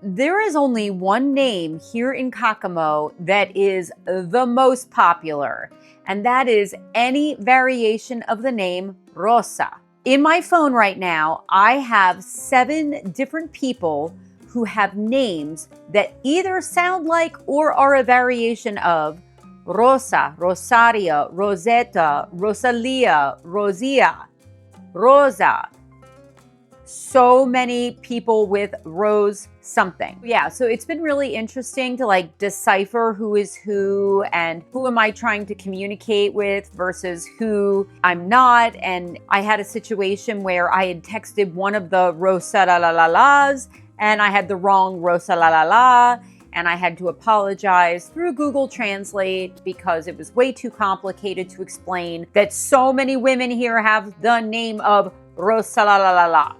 There is only one name here in Caccamo that is the most popular, and that is any variation of the name Rosa. In my phone right now, I have 7 different people who have names that either sound like or are a variation of Rosa, Rosaria, Rosetta, Rosalia, Rosia, Rosa. So many people with Rose something. Yeah, so it's been really interesting to like decipher who is who and who am I trying to communicate with versus who I'm not. And I had a situation where I had texted one of the Rosa la la la las and I had the wrong Rosa la la la. And I had to apologize through Google Translate because it was way too complicated to explain that so many women here have the name of Rosa la la la la.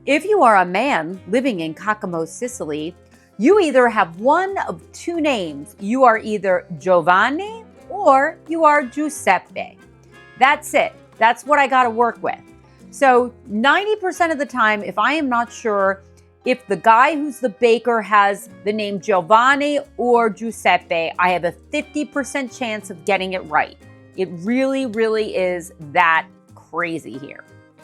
If you are a man living in Caccamo, Sicily, you either have one of 2 names. You are either Giovanni or you are Giuseppe. That's it. That's what I got to work with. So 90% of the time, if I am not sure if the guy who's the baker has the name Giovanni or Giuseppe, I have a 50% chance of getting it right. It really, really is that crazy here.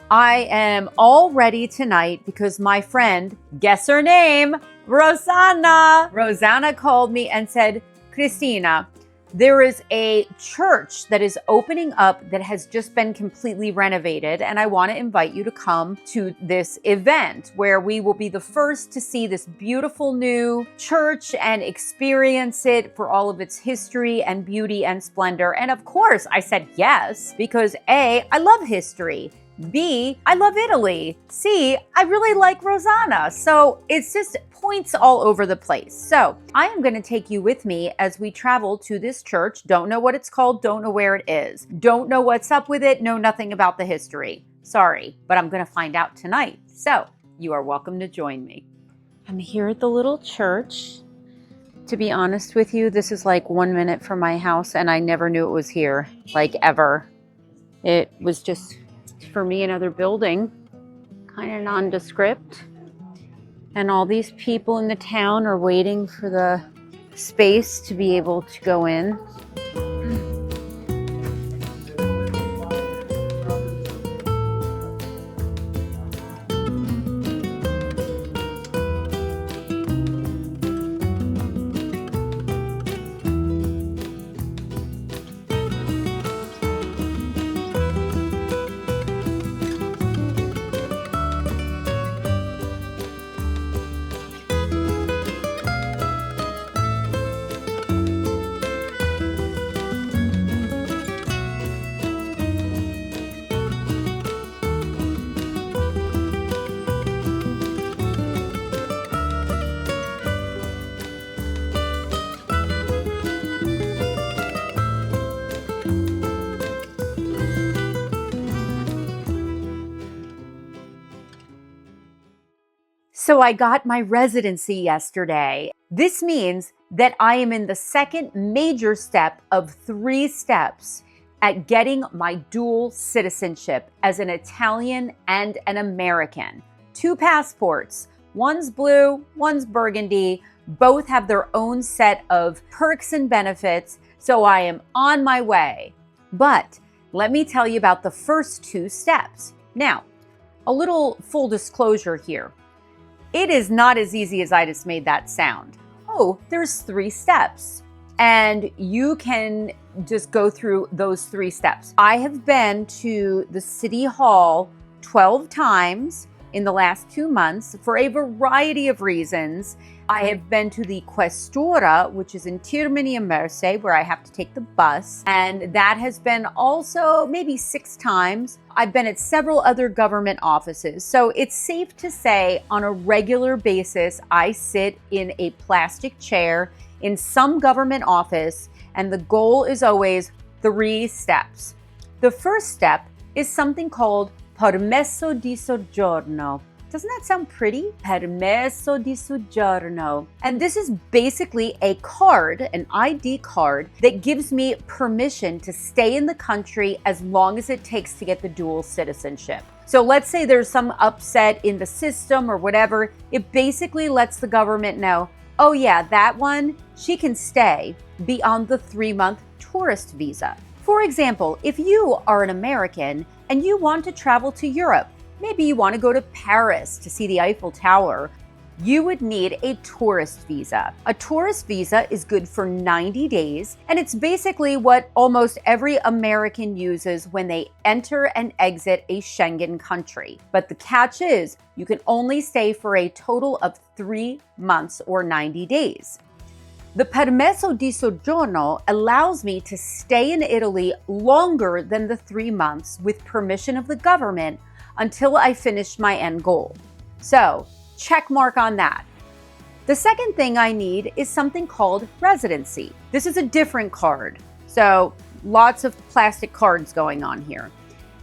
I am all ready tonight because my friend, guess her name, Rosana. Rosana called me and said, Cristina, there is a church that is opening up that has just been completely renovated, and I want to invite you to come to this event where we will be the first to see this beautiful new church and experience it for all of its history and beauty and splendor. And of course, I said yes, because A, I love history. B, I love Italy. C, I really like Rosana. So it's just points all over the place. So I am going to take you with me as we travel to this church. Don't know what it's called. Don't know where it is. Don't know what's up with it. Know nothing about the history. Sorry, but I'm going to find out tonight. So you are welcome to join me. I'm here at the little church. To be honest with you, this is like 1 minute from my house and I never knew it was here, like ever. It was just for me another building, kind of nondescript, and all these people in the town are waiting for the space to be able to go in. So I got my residency yesterday. This means that I am in the second major step of 3 steps at getting my dual citizenship as an Italian and an American. 2 passports, one's blue, one's burgundy. Both have their own set of perks and benefits, so I am on my way. But let me tell you about the first 2 steps. Now, a little full disclosure here. It is not as easy as I just made that sound. Oh, there's 3 steps, and you can just go through those 3 steps. I have been to the City Hall 12 times in the last 2 months for a variety of reasons. I have been to the Questura, which is in Termini Imerse, where I have to take the bus, and that has been also maybe 6 times. I've been at several other government offices, so it's safe to say on a regular basis, I sit in a plastic chair in some government office, and the goal is always 3 steps. The first step is something called Permesso di Soggiorno. Doesn't that sound pretty? Permesso di Soggiorno. And this is basically a card, an ID card, that gives me permission to stay in the country as long as it takes to get the dual citizenship. So let's say there's some upset in the system or whatever. It basically lets the government know, oh yeah, that one, she can stay beyond the 3-month tourist visa. For example, if you are an American and you want to travel to Europe, maybe you want to go to Paris to see the Eiffel Tower, you would need a tourist visa. A tourist visa is good for 90 days, and it's basically what almost every American uses when they enter and exit a Schengen country. But the catch is, you can only stay for a total of 3 months or 90 days. The Permesso di Soggiorno allows me to stay in Italy longer than the 3 months with permission of the government until I finish my end goal. So, check mark on that. The second thing I need is something called Residency. This is a different card. So, lots of plastic cards going on here.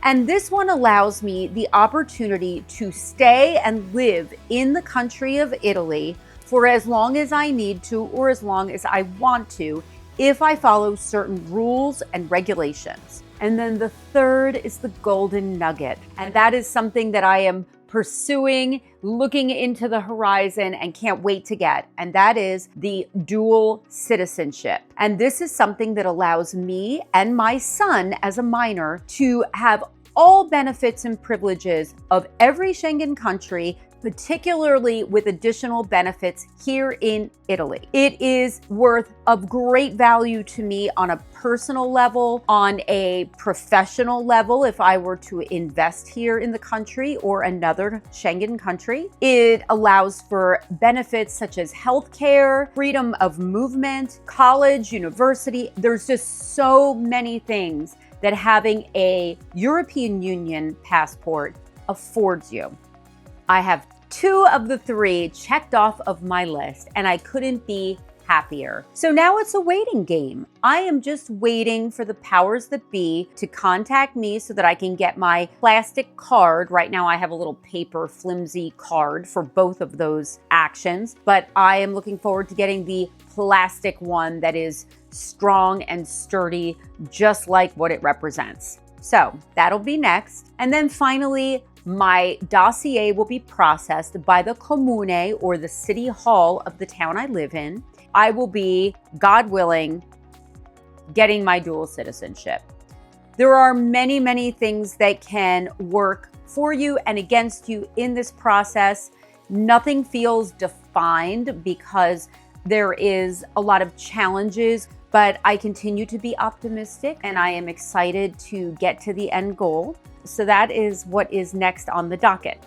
And this one allows me the opportunity to stay and live in the country of Italy for as long as I need to or as long as I want to if I follow certain rules and regulations. And then the third is the golden nugget. And that is something that I am pursuing, looking into the horizon and can't wait to get. And that is the dual citizenship. And this is something that allows me and my son as a minor to have all benefits and privileges of every Schengen country, particularly with additional benefits here in Italy. It is of great value to me on a personal level, on a professional level, if I were to invest here in the country or another Schengen country. It allows for benefits such as healthcare, freedom of movement, college, university. There's just so many things that having a European Union passport affords you. I have 2 of the 3 checked off of my list, and I couldn't be happier. So now it's a waiting game. I am just waiting for the powers that be to contact me so that I can get my plastic card. Right now I have a little paper flimsy card for both of those actions, but I am looking forward to getting the plastic one that is strong and sturdy, just like what it represents. So that'll be next. And then finally, my dossier will be processed by the comune or the city hall of the town I live in. I will be, God willing, getting my dual citizenship. There are many, many things that can work for you and against you in this process. Nothing feels defined because there is a lot of challenges, but I continue to be optimistic and I am excited to get to the end goal. So that is what is next on the docket.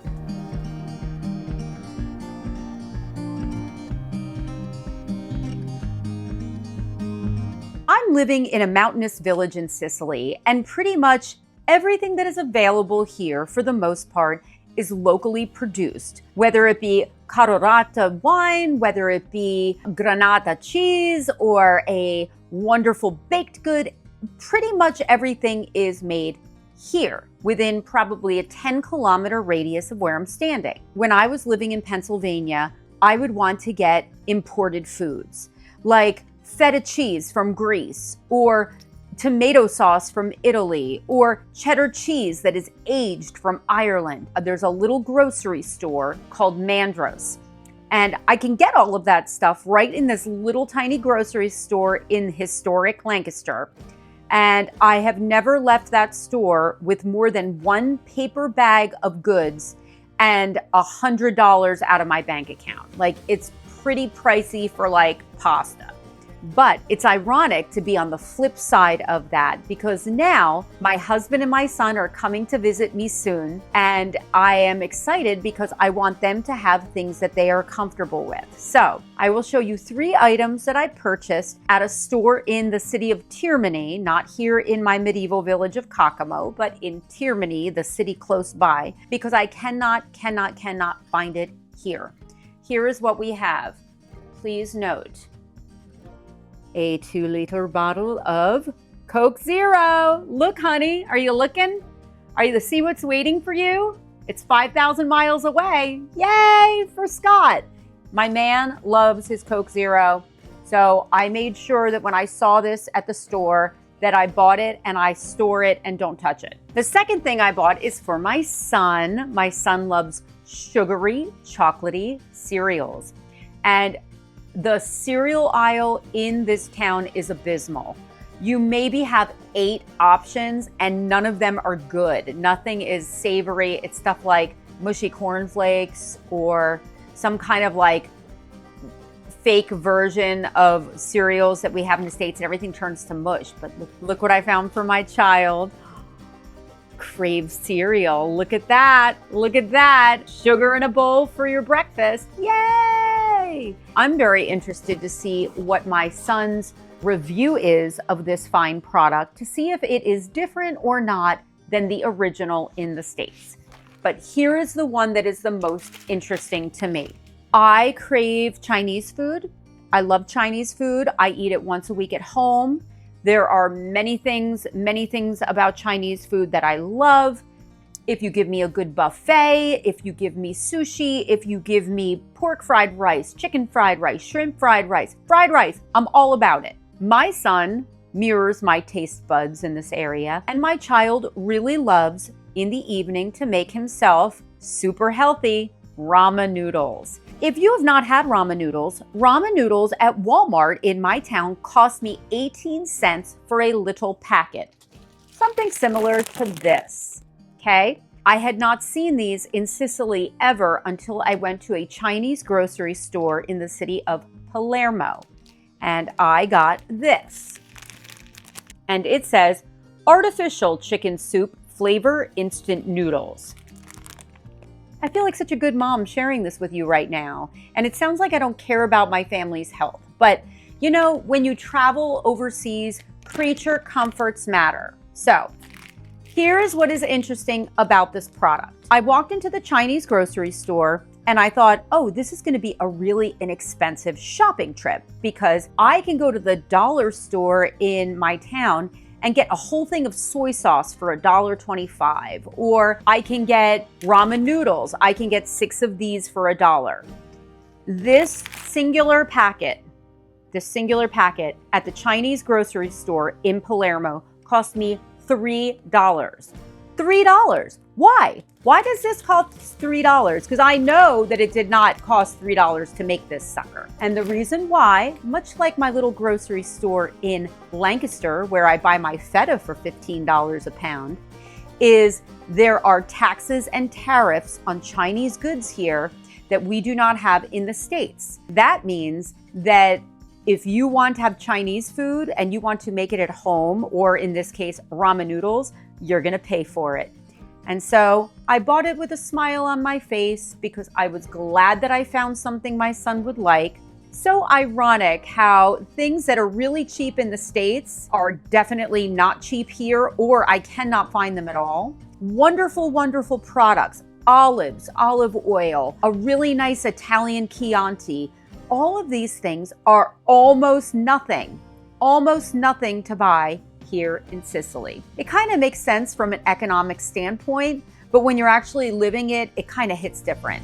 I'm living in a mountainous village in Sicily, and pretty much everything that is available here, for the most part, is locally produced, whether it be Carorata wine, whether it be Granata cheese, or a wonderful baked good. Pretty much everything is made here within probably a 10-kilometer radius of where I'm standing. When I was living in Pennsylvania, I would want to get imported foods like feta cheese from Greece, or tomato sauce from Italy, or cheddar cheese that is aged from Ireland. There's a little grocery store called Mandros, and I can get all of that stuff right in this little tiny grocery store in historic Lancaster. And I have never left that store with more than 1 paper bag of goods and $100 out of my bank account. Like, it's pretty pricey for like pasta. But it's ironic to be on the flip side of that, because now my husband and my son are coming to visit me soon, and I am excited because I want them to have things that they are comfortable with. So I will show you 3 items that I purchased at a store in the city of Termini, not here in my medieval village of Caccamo, but in Termini, the city close by, because I cannot find it here. Here is what we have. Please note, a 2-liter bottle of Coke Zero. Look, honey, are you looking? Are you to see what's waiting for you? It's 5,000 miles away. Yay for Scott. My man loves his Coke Zero. So I made sure that when I saw this at the store that I bought it and I store it and don't touch it. The second thing I bought is for my son. My son loves sugary, chocolatey cereals. And the cereal aisle in this town is abysmal. You maybe have 8 options and none of them are good. Nothing is savory. It's stuff like mushy cornflakes or some kind of like fake version of cereals that we have in the States, and everything turns to mush. But look what I found for my child. Crave cereal. Look at that. Look at that. Sugar in a bowl for your breakfast. Yay! I'm very interested to see what my son's review is of this fine product to see if it is different or not than the original in the States. But here is the one that is the most interesting to me. I crave Chinese food. I love Chinese food. I eat it once a week at home. There are many things about Chinese food that I love. If you give me a good buffet, if you give me sushi, if you give me pork fried rice, chicken fried rice, shrimp fried rice, I'm all about it. My son mirrors my taste buds in this area, and my child really loves in the evening to make himself super healthy ramen noodles. If you have not had ramen noodles at Walmart in my town cost me 18 cents for a little packet. Something similar to this, okay? I had not seen these in Sicily ever until I went to a Chinese grocery store in the city of Palermo, and I got this. And it says, artificial chicken soup flavor instant noodles. I feel like such a good mom sharing this with you right now. And it sounds like I don't care about my family's health. But you know, when you travel overseas, creature comforts matter. So here's what is interesting about this product. I walked into the Chinese grocery store and I thought, oh, this is gonna be a really inexpensive shopping trip because I can go to the dollar store in my town and get a whole thing of soy sauce for $1.25. Or I can get ramen noodles. I can get 6 of these for $1. This singular packet at the Chinese grocery store in Palermo cost me $3. $3. Why? Why does this cost $3? Because I know that it did not cost $3 to make this sucker. And the reason why, much like my little grocery store in Lancaster, where I buy my feta for $15 a pound, is there are taxes and tariffs on Chinese goods here that we do not have in the States. That means that if you want to have Chinese food and you want to make it at home, or in this case, ramen noodles, you're gonna pay for it. And so I bought it with a smile on my face because I was glad that I found something my son would like. So ironic how things that are really cheap in the States are definitely not cheap here, or I cannot find them at all. Wonderful, wonderful products. Olives, olive oil, a really nice Italian Chianti. All of these things are almost nothing to buy here in Sicily. It kind of makes sense from an economic standpoint, but when you're actually living it, it kind of hits different.